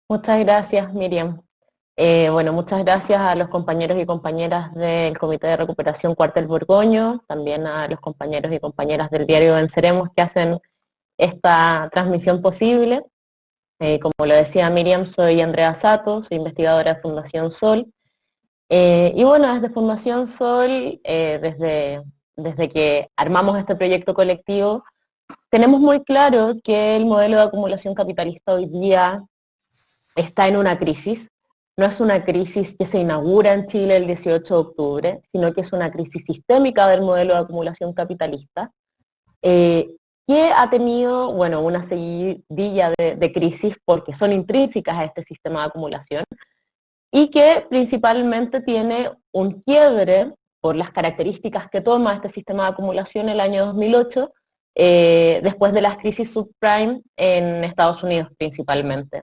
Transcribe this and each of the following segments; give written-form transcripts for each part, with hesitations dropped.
Muchas gracias, Miriam. Bueno, muchas gracias a los compañeros y compañeras del Comité de Recuperación Cuartel Borgoño, también a los compañeros y compañeras del diario Venceremos que hacen esta transmisión posible. Como lo decía Miriam, soy Andrea Sato, soy investigadora de Fundación Sol. Y bueno, desde Fundación Sol, desde que armamos este proyecto colectivo, tenemos muy claro que el modelo de acumulación capitalista hoy día está en una crisis. No es una crisis que se inaugura en Chile el 18 de octubre, sino que es una crisis sistémica del modelo de acumulación capitalista, que ha tenido, bueno, una seguidilla de crisis porque son intrínsecas a este sistema de acumulación y que principalmente tiene un quiebre por las características que toma este sistema de acumulación el año 2008, después de las crisis subprime en Estados Unidos principalmente.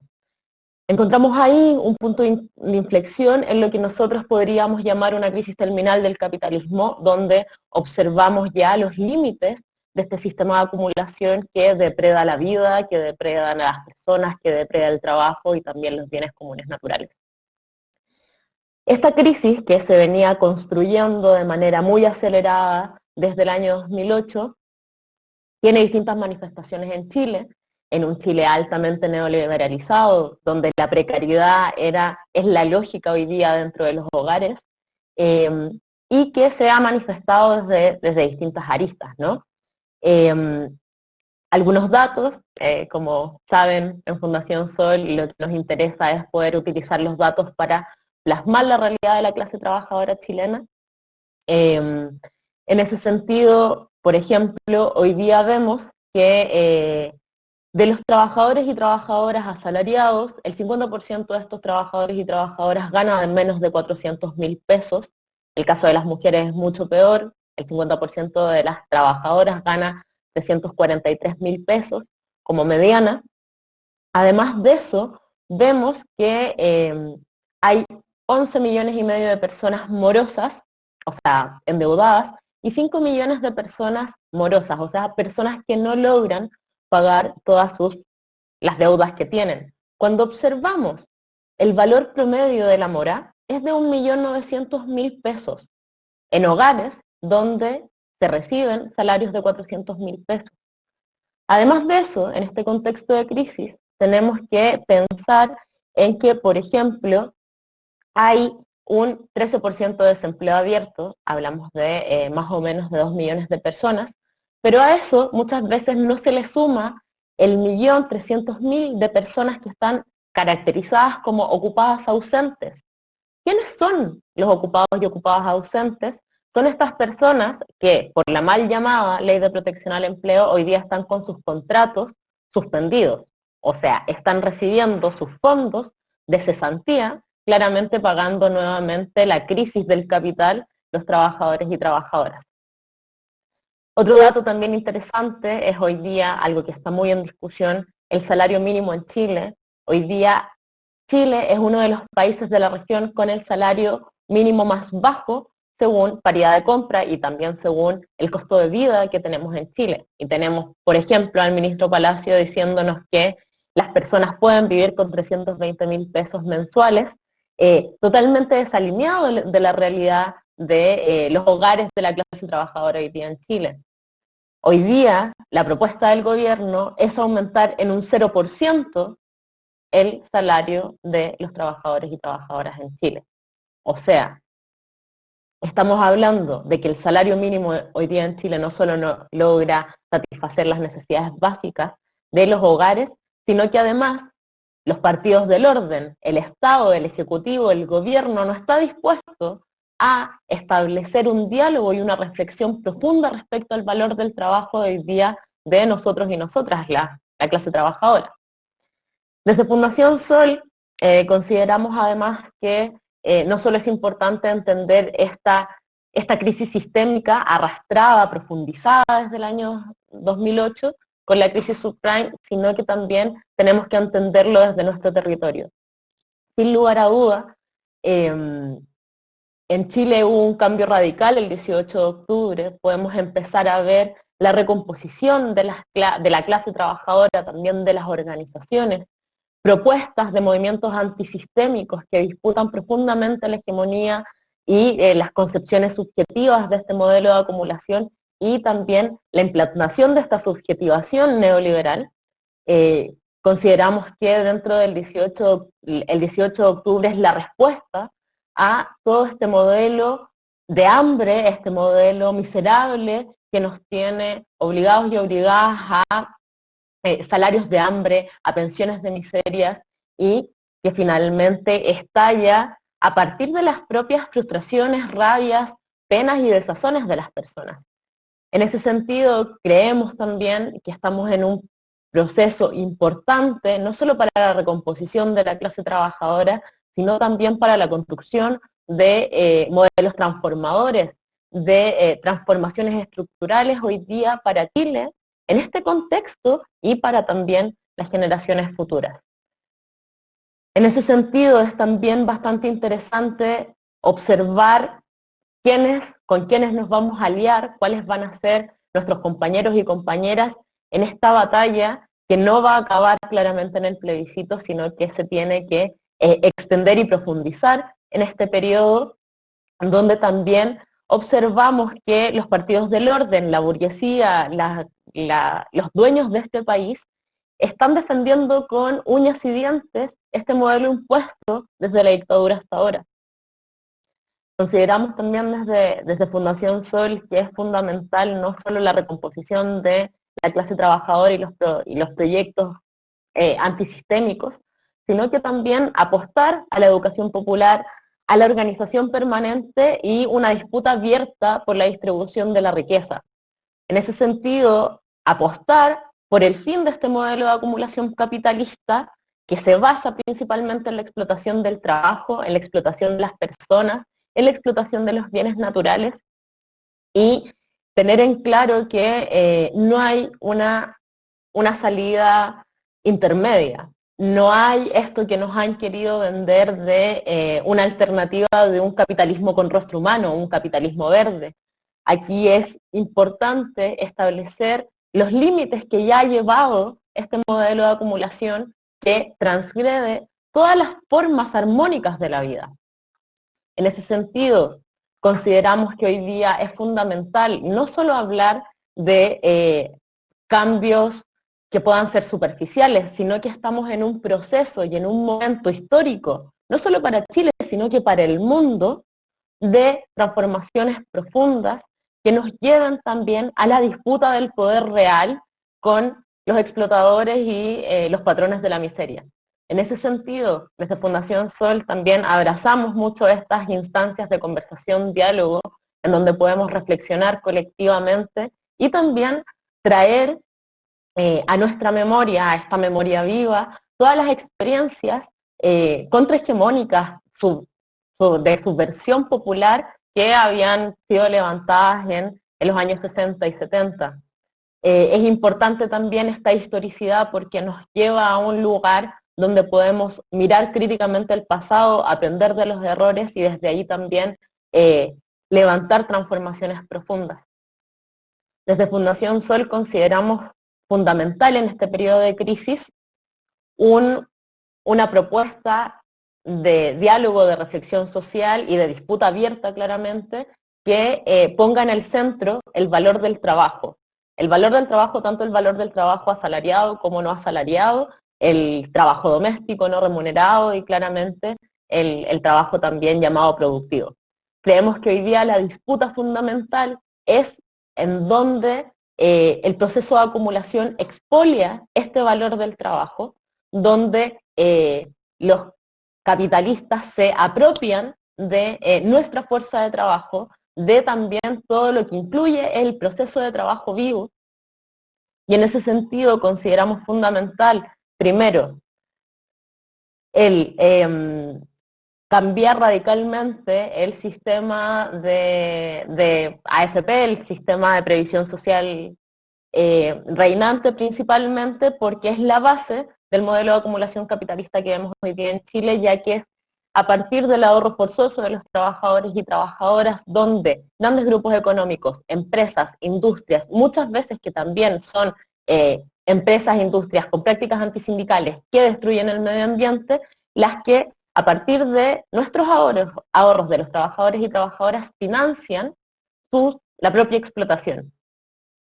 Encontramos ahí un punto de inflexión en lo que nosotros podríamos llamar una crisis terminal del capitalismo, donde observamos ya los límites de este sistema de acumulación que depreda la vida, que depreda a las personas, que depreda el trabajo y también los bienes comunes naturales. Esta crisis que se venía construyendo de manera muy acelerada desde el año 2008, tiene distintas manifestaciones en Chile, en un Chile altamente neoliberalizado, donde la precariedad es la lógica hoy día dentro de los hogares, y que se ha manifestado desde distintas aristas, ¿no? Algunos datos, como saben en Fundación Sol, y lo que nos interesa es poder utilizar los datos para plasmar la realidad de la clase trabajadora chilena. En ese sentido, por ejemplo, hoy día vemos que de los trabajadores y trabajadoras asalariados, el 50% de estos trabajadores y trabajadoras gana de menos de 400.000 pesos. El caso de las mujeres es mucho peor, el 50% de las trabajadoras gana 343.000 pesos como mediana. Además de eso, vemos que hay 11 millones y medio de personas morosas, o sea, endeudadas, y 5 millones de personas morosas, o sea, personas que no logran pagar todas las deudas que tienen. Cuando observamos el valor promedio de la mora, es de 1.900.000 pesos, en hogares donde se reciben salarios de 400.000 pesos. Además de eso, en este contexto de crisis, tenemos que pensar en que, por ejemplo, hay un 13% de desempleo abierto, hablamos de más o menos de 2 millones de personas, pero a eso muchas veces no se le suma el 1.300.000 de personas que están caracterizadas como ocupadas ausentes. ¿Quiénes son los ocupados y ocupadas ausentes? Son estas personas que, por la mal llamada Ley de Protección al Empleo, hoy día están con sus contratos suspendidos. O sea, están recibiendo sus fondos de cesantía, claramente pagando nuevamente la crisis del capital los trabajadores y trabajadoras. Otro dato también interesante es hoy día, algo que está muy en discusión, el salario mínimo en Chile. Hoy día Chile es uno de los países de la región con el salario mínimo más bajo según paridad de compra y también según el costo de vida que tenemos en Chile. Y tenemos, por ejemplo, al ministro Palacio diciéndonos que las personas pueden vivir con 320.000 pesos mensuales, totalmente desalineado de la realidad de los hogares de la clase trabajadora hoy día en Chile. Hoy día, la propuesta del gobierno es aumentar en un 0% el salario de los trabajadores y trabajadoras en Chile. O sea, estamos hablando de que el salario mínimo hoy día en Chile no solo no logra satisfacer las necesidades básicas de los hogares, sino que además los partidos del orden, el Estado, el Ejecutivo, el Gobierno no está dispuesto a establecer un diálogo y una reflexión profunda respecto al valor del trabajo hoy día de nosotros y nosotras, la clase trabajadora. Desde Fundación Sol consideramos además que no solo es importante entender esta crisis sistémica arrastrada, profundizada desde el año 2008 con la crisis subprime, sino que también tenemos que entenderlo desde nuestro territorio. Sin lugar a duda, en Chile hubo un cambio radical el 18 de octubre, podemos empezar a ver la recomposición de la clase trabajadora, también de las organizaciones, propuestas de movimientos antisistémicos que disputan profundamente la hegemonía y las concepciones subjetivas de este modelo de acumulación y también la implantación de esta subjetivación neoliberal. Consideramos que dentro del el 18 de octubre es la respuesta a todo este modelo de hambre, este modelo miserable que nos tiene obligados y obligadas a salarios de hambre, a pensiones de miseria, y que finalmente estalla a partir de las propias frustraciones, rabias, penas y desazones de las personas. En ese sentido, creemos también que estamos en un proceso importante, no solo para la recomposición de la clase trabajadora, sino también para la construcción de modelos transformadores, de transformaciones estructurales hoy día para Chile, en este contexto y para también las generaciones futuras. En ese sentido es también bastante interesante observar con quiénes nos vamos a aliar, cuáles van a ser nuestros compañeros y compañeras en esta batalla que no va a acabar claramente en el plebiscito, sino que se tiene que extender y profundizar en este periodo, donde también observamos que los partidos del orden, la burguesía, los dueños de este país, están defendiendo con uñas y dientes este modelo impuesto desde la dictadura hasta ahora. Consideramos también desde Fundación Sol que es fundamental no solo la recomposición de la clase trabajadora y los proyectos antisistémicos, sino que también apostar a la educación popular, a la organización permanente y una disputa abierta por la distribución de la riqueza. En ese sentido, apostar por el fin de este modelo de acumulación capitalista que se basa principalmente en la explotación del trabajo, en la explotación de las personas, en la explotación de los bienes naturales, y tener en claro que no hay una salida intermedia. No hay esto que nos han querido vender de una alternativa de un capitalismo con rostro humano, un capitalismo verde. Aquí es importante establecer los límites que ya ha llevado este modelo de acumulación que transgrede todas las formas armónicas de la vida. En ese sentido, consideramos que hoy día es fundamental no solo hablar de cambios que puedan ser superficiales, sino que estamos en un proceso y en un momento histórico, no solo para Chile, sino que para el mundo, de transformaciones profundas que nos llevan también a la disputa del poder real con los explotadores y los patrones de la miseria. En ese sentido, desde Fundación Sol también abrazamos mucho estas instancias de conversación, diálogo, en donde podemos reflexionar colectivamente y también traer a nuestra memoria, a esta memoria viva, todas las experiencias contrahegemónicas de subversión popular que habían sido levantadas en los años 60 y 70. Es importante también esta historicidad porque nos lleva a un lugar donde podemos mirar críticamente el pasado, aprender de los errores y desde ahí también levantar transformaciones profundas. Desde Fundación Sol consideramos fundamental en este periodo de crisis una propuesta de diálogo, de reflexión social y de disputa abierta claramente, que ponga en el centro el valor del trabajo. El valor del trabajo, tanto el valor del trabajo asalariado como no asalariado, el trabajo doméstico no remunerado y claramente el trabajo también llamado productivo. Creemos que hoy día la disputa fundamental es en donde el proceso de acumulación expolia este valor del trabajo, donde los capitalistas se apropian de nuestra fuerza de trabajo, de también todo lo que incluye el proceso de trabajo vivo, y en ese sentido consideramos fundamental, primero, el cambiar radicalmente el sistema de AFP, el sistema de previsión social reinante principalmente porque es la base del modelo de acumulación capitalista que vemos hoy día en Chile, ya que es a partir del ahorro forzoso de los trabajadores y trabajadoras, donde grandes grupos económicos, empresas, industrias, muchas veces que también son empresas, industrias con prácticas antisindicales que destruyen el medio ambiente, las que a partir de nuestros ahorros de los trabajadores y trabajadoras financian la propia explotación.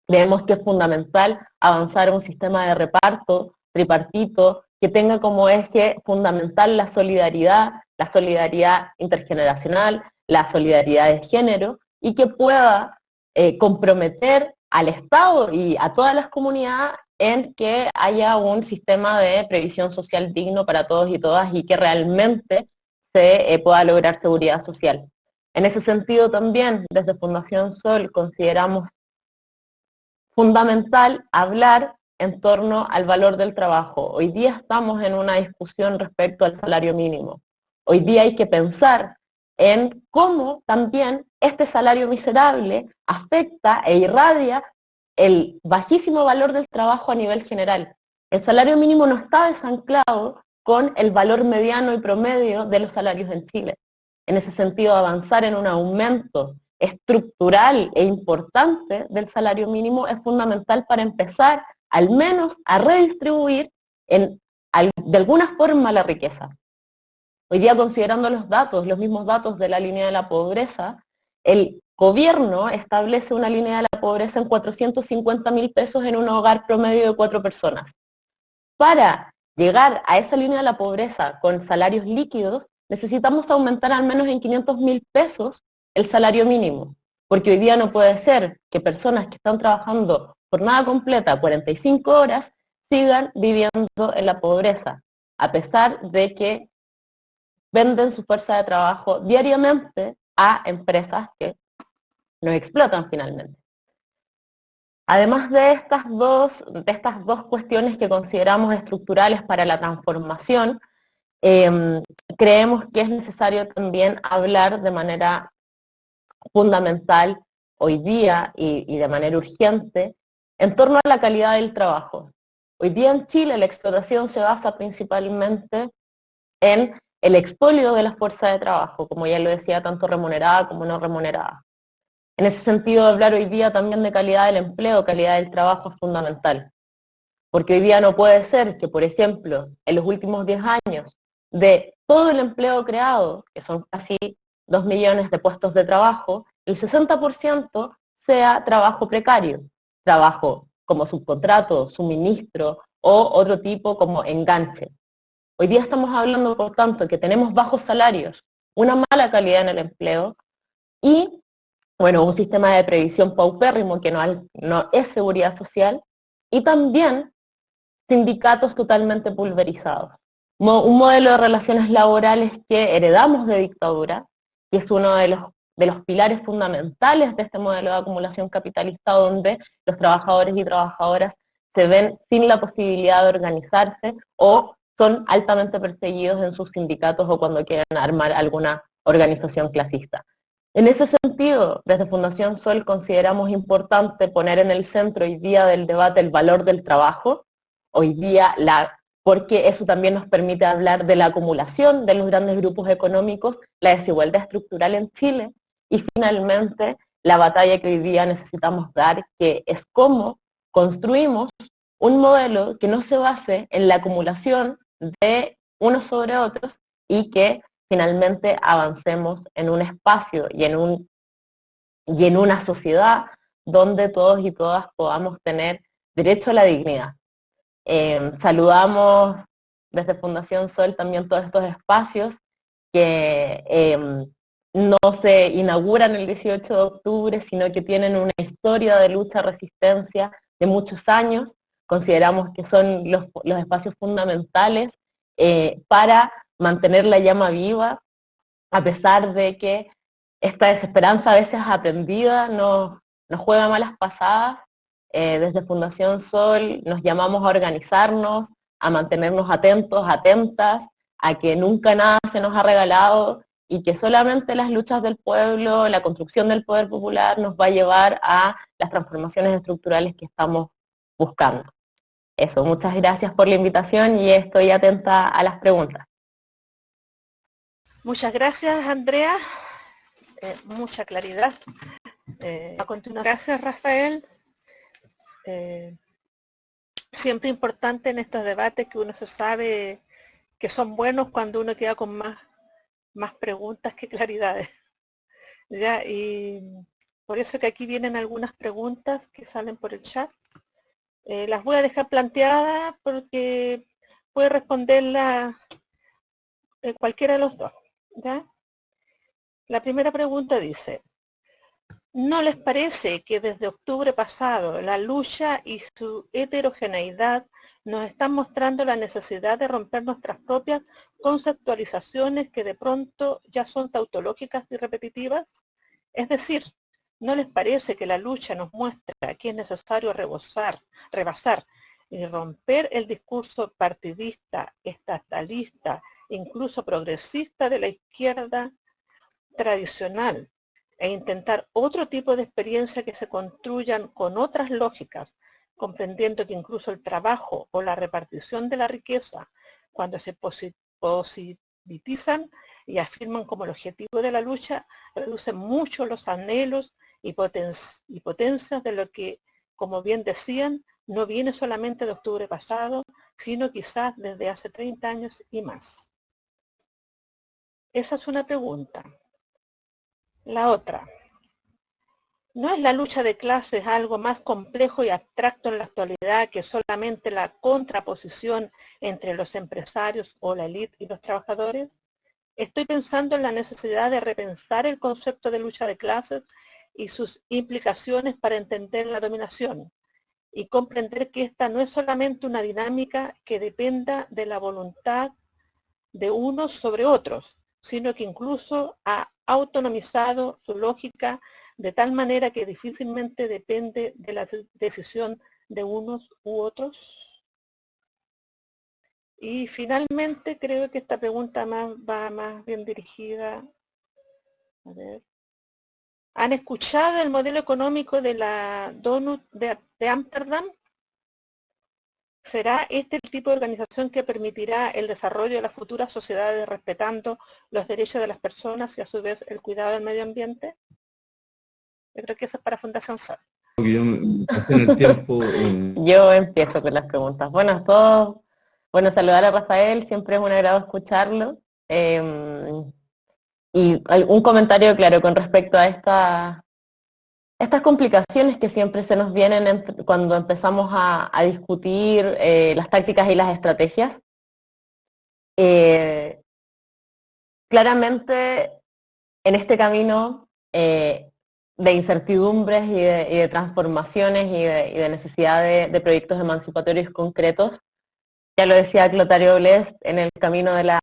Creemos que es fundamental avanzar en un sistema de reparto tripartito que tenga como eje fundamental la solidaridad intergeneracional, la solidaridad de género, y que pueda comprometer al Estado y a todas las comunidades en que haya un sistema de previsión social digno para todos y todas y que realmente se pueda lograr seguridad social. En ese sentido también, desde Fundación Sol, consideramos fundamental hablar en torno al valor del trabajo. Hoy día estamos en una discusión respecto al salario mínimo. Hoy día hay que pensar en cómo también este salario miserable afecta e irradia el bajísimo valor del trabajo a nivel general. El salario mínimo no está desanclado con el valor mediano y promedio de los salarios en Chile. En ese sentido, avanzar en un aumento estructural e importante del salario mínimo es fundamental para empezar al menos a redistribuir de alguna forma la riqueza. Hoy día, considerando los mismos datos de la línea de la pobreza, el gobierno establece una línea de la pobreza en 450.000 pesos en un hogar promedio de 4 personas. Para llegar a esa línea de la pobreza con salarios líquidos, necesitamos aumentar al menos en 500.000 pesos el salario mínimo, porque hoy día no puede ser que personas que están trabajando jornada completa, 45 horas, sigan viviendo en la pobreza, a pesar de que venden su fuerza de trabajo diariamente a empresas que nos explotan finalmente. Además de estas dos cuestiones que consideramos estructurales para la transformación, creemos que es necesario también hablar de manera fundamental hoy día y de manera urgente en torno a la calidad del trabajo. Hoy día en Chile la explotación se basa principalmente en el expolio de la fuerza de trabajo, como ya lo decía, tanto remunerada como no remunerada. En ese sentido, hablar hoy día también de calidad del empleo, calidad del trabajo es fundamental, porque hoy día no puede ser que, por ejemplo, en los últimos 10 años, de todo el empleo creado, que son casi 2 millones de puestos de trabajo, el 60% sea trabajo precario, trabajo como subcontrato, suministro o otro tipo como enganche. Hoy día estamos hablando, por tanto, que tenemos bajos salarios, una mala calidad en el empleo y, bueno, un sistema de previsión paupérrimo que no es seguridad social y también sindicatos totalmente pulverizados. Un modelo de relaciones laborales que heredamos de dictadura, que es uno de los pilares fundamentales de este modelo de acumulación capitalista, donde los trabajadores y trabajadoras se ven sin la posibilidad de organizarse o son altamente perseguidos en sus sindicatos o cuando quieren armar alguna organización clasista. En ese sentido, desde Fundación Sol consideramos importante poner en el centro hoy día del debate el valor del trabajo, hoy día porque eso también nos permite hablar de la acumulación de los grandes grupos económicos, la desigualdad estructural en Chile y finalmente la batalla que hoy día necesitamos dar, que es cómo construimos un modelo que no se base en la acumulación de unos sobre otros y que finalmente avancemos en un espacio y en una sociedad donde todos y todas podamos tener derecho a la dignidad. Saludamos desde Fundación Sol también todos estos espacios que no se inauguran el 18 de octubre, sino que tienen una historia de lucha, resistencia de muchos años. Consideramos que son los espacios fundamentales para mantener la llama viva, a pesar de que esta desesperanza a veces aprendida nos juega malas pasadas. Desde Fundación Sol nos llamamos a organizarnos, a mantenernos atentos, atentas, a que nunca nada se nos ha regalado y que solamente las luchas del pueblo, la construcción del poder popular nos va a llevar a las transformaciones estructurales que estamos buscando. Eso, muchas gracias por la invitación y estoy atenta a las preguntas. Muchas gracias, Andrea. Mucha claridad. A continuación, gracias, Rafael. siempre importante en estos debates que uno se sabe que son buenos cuando uno queda con más preguntas que claridades. ¿Ya? Y por eso que aquí vienen algunas preguntas que salen por el chat. Las voy a dejar planteadas porque puede responderla cualquiera de los dos. ¿Ya? La primera pregunta dice, ¿no les parece que desde octubre pasado la lucha y su heterogeneidad nos están mostrando la necesidad de romper nuestras propias conceptualizaciones que de pronto ya son tautológicas y repetitivas? Es decir, ¿no les parece que la lucha nos muestra que es necesario rebasar y romper el discurso partidista, estatalista, incluso progresista de la izquierda tradicional e intentar otro tipo de experiencia que se construyan con otras lógicas, comprendiendo que incluso el trabajo o la repartición de la riqueza, cuando se positivizan y afirman como el objetivo de la lucha, reducen mucho los anhelos y potencias de lo que, como bien decían, no viene solamente de octubre pasado, sino quizás desde hace 30 años y más. Esa es una pregunta. La otra, ¿no es la lucha de clases algo más complejo y abstracto en la actualidad que solamente la contraposición entre los empresarios o la élite y los trabajadores? Estoy pensando en la necesidad de repensar el concepto de lucha de clases y sus implicaciones para entender la dominación y comprender que esta no es solamente una dinámica que dependa de la voluntad de unos sobre otros, sino que incluso ha autonomizado su lógica de tal manera que difícilmente depende de la decisión de unos u otros. Y finalmente creo que esta pregunta va más bien dirigida. A ver. ¿Han escuchado el modelo económico de la Donut de Ámsterdam? ¿Será este el tipo de organización que permitirá el desarrollo de las futuras sociedades respetando los derechos de las personas y a su vez el cuidado del medio ambiente? Yo creo que eso es para Fundación Sol. Yo empiezo con las preguntas. Bueno, saludar a Rafael, siempre es un agrado escucharlo. Y un comentario, claro, con respecto a estas complicaciones que siempre se nos vienen cuando empezamos a discutir las tácticas y las estrategias. Claramente, en este camino de incertidumbres y de transformaciones y de necesidad de proyectos emancipatorios concretos, ya lo decía Clotario Blest, en el camino de las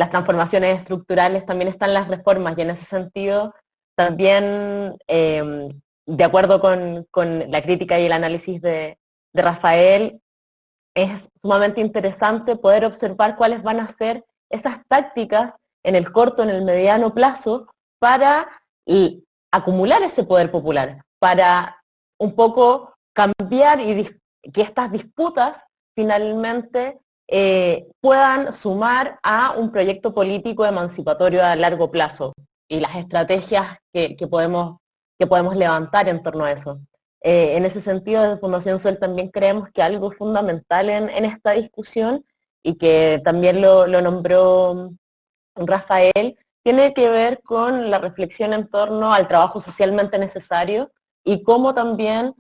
transformaciones estructurales también están las reformas, y en ese sentido también, de acuerdo con la crítica y el análisis de Rafael, es sumamente interesante poder observar cuáles van a ser esas tácticas en el corto, en el mediano plazo, para acumular ese poder popular, para un poco cambiar y que estas disputas finalmente puedan sumar a un proyecto político emancipatorio a largo plazo y las estrategias que podemos levantar en torno a eso. En ese sentido, desde Fundación Sol también creemos que algo fundamental en esta discusión, y que también lo nombró Rafael, tiene que ver con la reflexión en torno al trabajo socialmente necesario y cómo también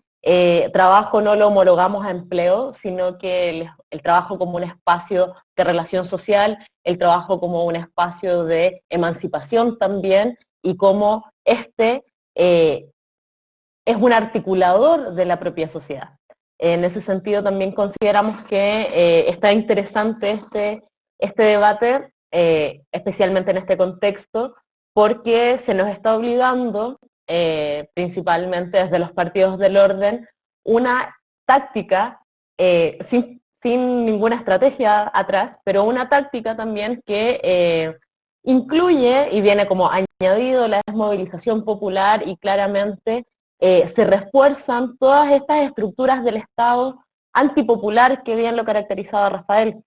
trabajo no lo homologamos a empleo, sino que el trabajo como un espacio de relación social, el trabajo como un espacio de emancipación también, y cómo es un articulador de la propia sociedad. En ese sentido también consideramos que está interesante este debate, especialmente en este contexto, porque se nos está obligando, principalmente desde los partidos del orden, una táctica sin ninguna estrategia atrás, pero una táctica también que incluye y viene como añadido la desmovilización popular, y claramente se refuerzan todas estas estructuras del Estado antipopular que bien lo caracterizaba Rafael.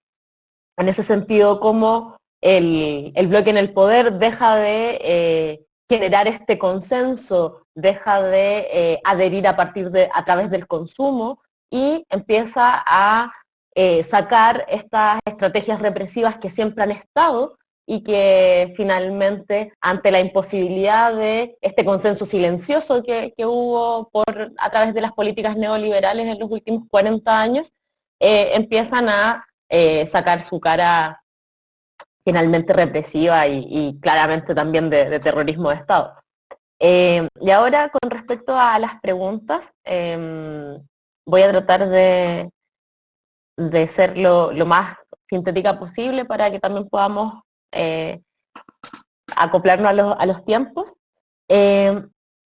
En ese sentido, como el bloque en el poder deja de generar este consenso, deja de adherir a través del consumo, y empieza a sacar estas estrategias represivas que siempre han estado y que finalmente, ante la imposibilidad de este consenso silencioso que hubo a través de las políticas neoliberales en los últimos 40 años, empiezan a sacar su cara finalmente represiva y claramente también de terrorismo de Estado. Y ahora, con respecto a las preguntas, voy a tratar de ser lo más sintética posible para que también podamos acoplarnos a los tiempos.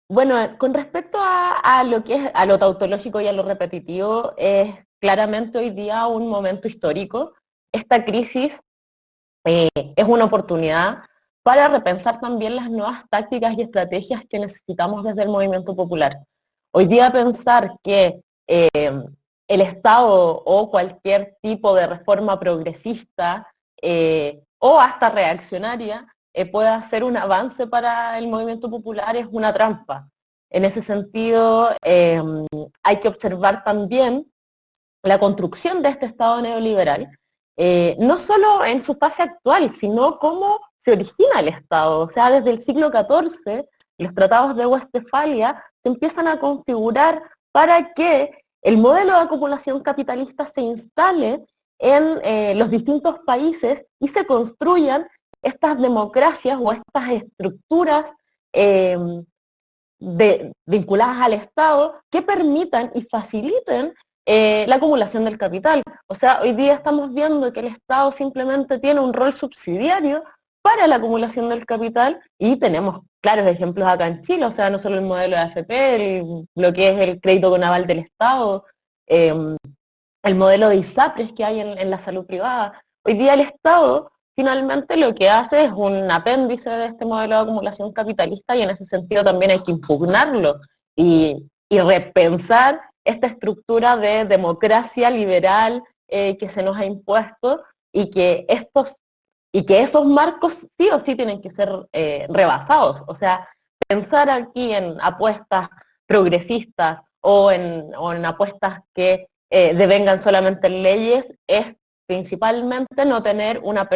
Bueno, con respecto a lo que es a lo tautológico y a lo repetitivo, es claramente hoy día un momento histórico. Esta crisis es una oportunidad para repensar también las nuevas tácticas y estrategias que necesitamos desde el movimiento popular. Hoy día pensar que el Estado o cualquier tipo de reforma progresista o hasta reaccionaria pueda ser un avance para el movimiento popular es una trampa. En ese sentido, hay que observar también la construcción de este Estado neoliberal, no solo en su fase actual, sino cómo se origina el Estado. O sea, desde el siglo XIV, los tratados de Westfalia se empiezan a configurar para que el modelo de acumulación capitalista se instale en los distintos países y se construyan estas democracias o estas estructuras vinculadas al Estado que permitan y faciliten la acumulación del capital. O sea, hoy día estamos viendo que el Estado simplemente tiene un rol subsidiario para la acumulación del capital y tenemos claros ejemplos acá en Chile, o sea, no solo el modelo de AFP, lo que es el crédito con aval del Estado, el modelo de ISAPRES que hay en la salud privada. Hoy día el Estado finalmente lo que hace es un apéndice de este modelo de acumulación capitalista y en ese sentido también hay que impugnarlo y repensar esta estructura de democracia liberal que se nos ha impuesto y que esos marcos sí o sí tienen que ser rebasados. O sea, pensar aquí en apuestas progresistas o en apuestas que devengan solamente en leyes es principalmente no tener una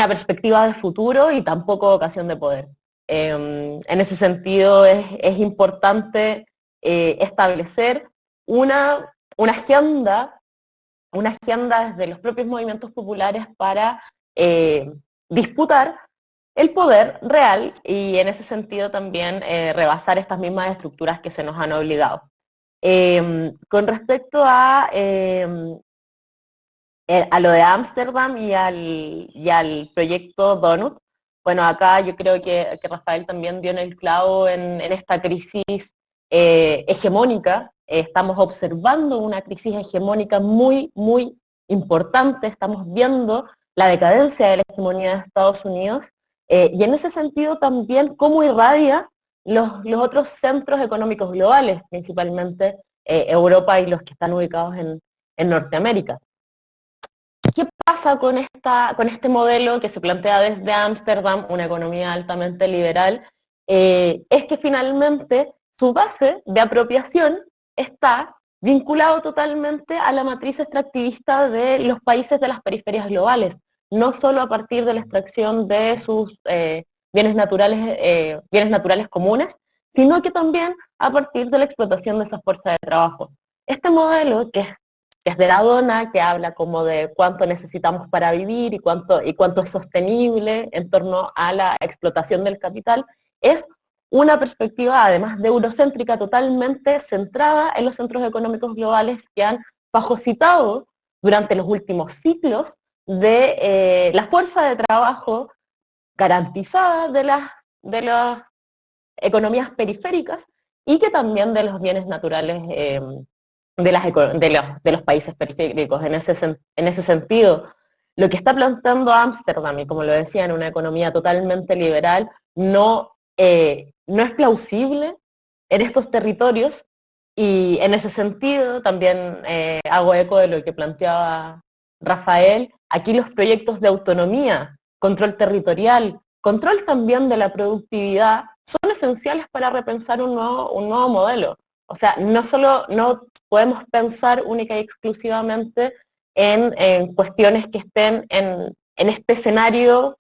perspectiva de futuro y tampoco vocación de poder. En ese sentido es importante establecer una agenda desde los propios movimientos populares para disputar el poder real y en ese sentido también rebasar estas mismas estructuras que se nos han obligado. Con respecto a lo de Ámsterdam y al proyecto Donut, bueno, acá yo creo que Rafael también dio en el clavo en esta crisis hegemónica. Estamos observando una crisis hegemónica muy, muy importante, estamos viendo la decadencia de la hegemonía de Estados Unidos y en ese sentido también cómo irradia los otros centros económicos globales, principalmente Europa y los que están ubicados en Norteamérica. ¿Qué pasa con este modelo que se plantea desde Ámsterdam, una economía altamente liberal? Es que finalmente su base de apropiación está vinculado totalmente a la matriz extractivista de los países de las periferias globales, no solo a partir de la extracción de sus bienes naturales comunes, sino que también a partir de la explotación de esa fuerza de trabajo. Este modelo, que es de la dona, que habla como de cuánto necesitamos para vivir y cuánto es sostenible en torno a la explotación del capital, es una perspectiva, además de eurocéntrica, totalmente centrada en los centros económicos globales que han fagocitado durante los últimos ciclos de la fuerza de trabajo garantizada de las economías periféricas y que también de los bienes naturales de los países periféricos. En ese sentido, lo que está planteando Ámsterdam, y como lo decía, en una economía totalmente liberal, no es plausible en estos territorios, y en ese sentido también hago eco de lo que planteaba Rafael. Aquí los proyectos de autonomía, control territorial, control también de la productividad, son esenciales para repensar un nuevo modelo. O sea, no podemos pensar única y exclusivamente en cuestiones que estén en este escenario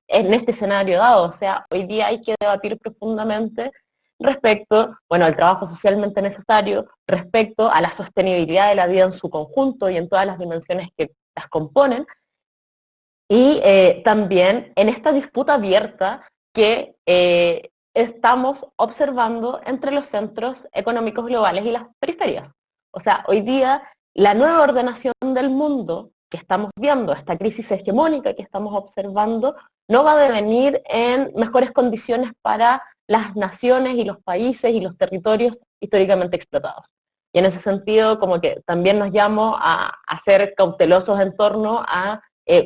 dado. O sea, hoy día hay que debatir profundamente respecto, bueno, al trabajo socialmente necesario, respecto a la sostenibilidad de la vida en su conjunto y en todas las dimensiones que las componen, y también en esta disputa abierta que estamos observando entre los centros económicos globales y las periferias. O sea, hoy día la nueva ordenación del mundo que estamos viendo, esta crisis hegemónica que estamos observando, no va a devenir en mejores condiciones para las naciones y los países y los territorios históricamente explotados. Y en ese sentido, como que también nos llamo a ser cautelosos en torno a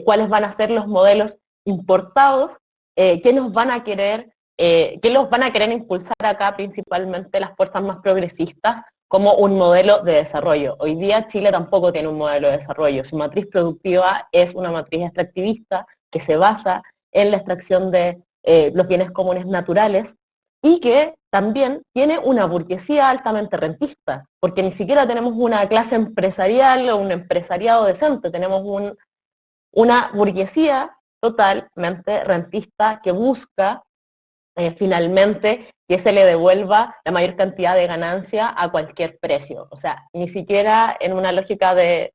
cuáles van a ser los modelos importados, qué nos van a querer, qué los van a querer impulsar acá principalmente las fuerzas más progresistas como un modelo de desarrollo. Hoy día Chile tampoco tiene un modelo de desarrollo, su matriz productiva es una matriz extractivista que se basa en la extracción de los bienes comunes naturales y que también tiene una burguesía altamente rentista, porque ni siquiera tenemos una clase empresarial o un empresariado decente, tenemos una burguesía totalmente rentista que busca finalmente que se le devuelva la mayor cantidad de ganancia a cualquier precio. O sea, ni siquiera en una lógica de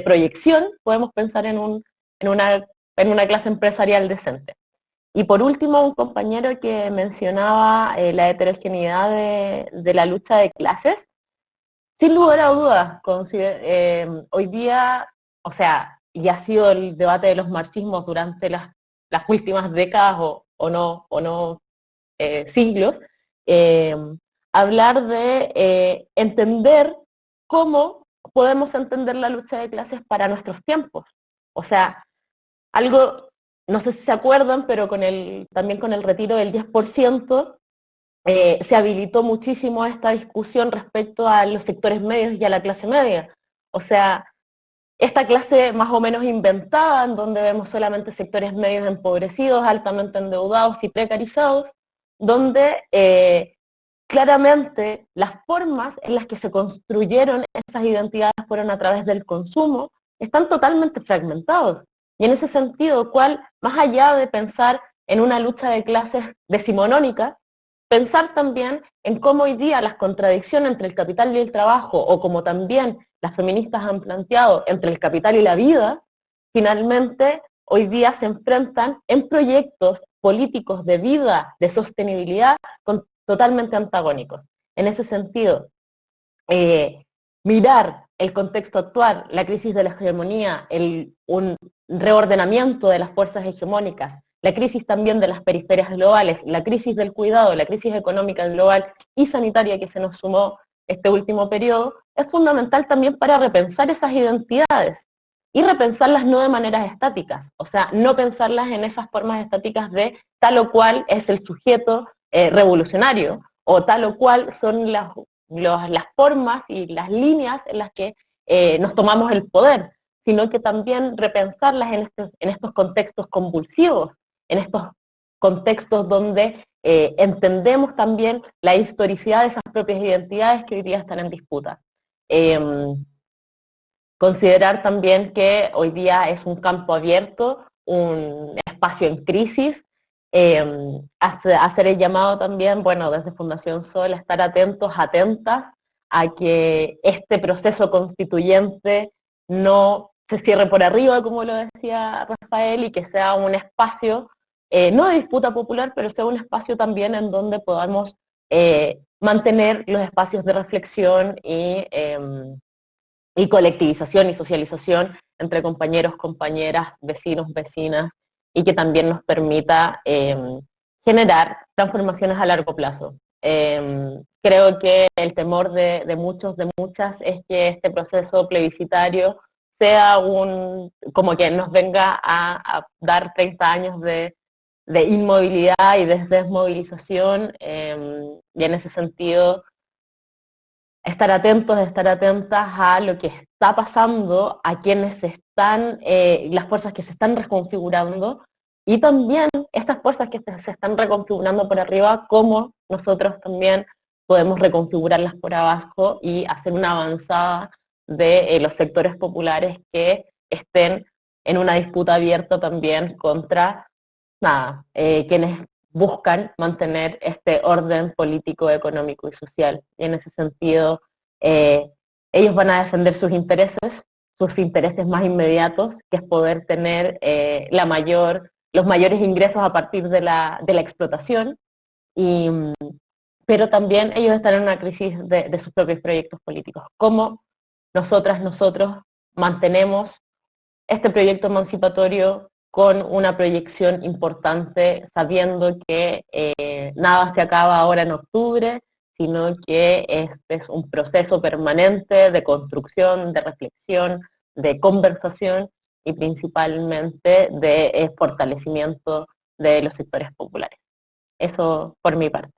proyección podemos pensar en una clase empresarial decente. Y por último, un compañero que mencionaba la heterogeneidad de la lucha de clases, sin lugar a dudas, hoy día, o sea, y ha sido el debate de los marxismos durante las últimas décadas o no siglos, eh, hablar de entender cómo podemos entender la lucha de clases para nuestros tiempos. O sea, algo, no sé si se acuerdan, pero también con el retiro del 10%, se habilitó muchísimo esta discusión respecto a los sectores medios y a la clase media. O sea, esta clase más o menos inventada, en donde vemos solamente sectores medios empobrecidos, altamente endeudados y precarizados, donde claramente las formas en las que se construyeron esas identidades fueron a través del consumo, están totalmente fragmentados. Y en ese sentido, más allá de pensar en una lucha de clases decimonónica, pensar también en cómo hoy día las contradicciones entre el capital y el trabajo, o como también las feministas han planteado, entre el capital y la vida, finalmente hoy día se enfrentan en proyectos políticos de vida, de sostenibilidad, totalmente antagónicos. En ese sentido, mirar el contexto actual, la crisis de la hegemonía, un reordenamiento de las fuerzas hegemónicas, la crisis también de las periferias globales, la crisis del cuidado, la crisis económica global y sanitaria que se nos sumó este último periodo, es fundamental también para repensar esas identidades y repensarlas no de maneras estáticas, o sea, no pensarlas en esas formas estáticas de tal o cual es el sujeto revolucionario, o tal o cual son las formas y las líneas en las que nos tomamos el poder, sino que también repensarlas en estos contextos convulsivos, en estos contextos donde entendemos también la historicidad de esas propias identidades que hoy día están en disputa. Considerar también que hoy día es un campo abierto, un espacio en crisis, hacer el llamado también, bueno, desde Fundación Sol, a estar atentos, atentas a que este proceso constituyente no se cierre por arriba, como lo decía Rafael, y que sea un espacio, no de disputa popular, pero sea un espacio también en donde podamos mantener los espacios de reflexión y colectivización y socialización entre compañeros, compañeras, vecinos, vecinas, y que también nos permita generar transformaciones a largo plazo. Creo que el temor de muchos, de muchas, es que este proceso plebiscitario sea como que nos venga a dar 30 años de inmovilidad y de desmovilización, y en ese sentido estar atentos, estar atentas a lo que está pasando, a quienes están, las fuerzas que se están reconfigurando, y también estas fuerzas que se están reconfigurando por arriba, cómo nosotros también podemos reconfigurarlas por abajo y hacer una avanzada de los sectores populares que estén en una disputa abierta también contra quienes buscan mantener este orden político, económico y social. Y en ese sentido, ellos van a defender sus intereses más inmediatos, que es poder tener los mayores ingresos a partir de la explotación, pero también ellos están en una crisis de sus propios proyectos políticos. ¿Cómo nosotros mantenemos este proyecto emancipatorio con una proyección importante, sabiendo que nada se acaba ahora en octubre, sino que este es un proceso permanente de construcción, de reflexión, de conversación y principalmente de fortalecimiento de los sectores populares? Eso por mi parte.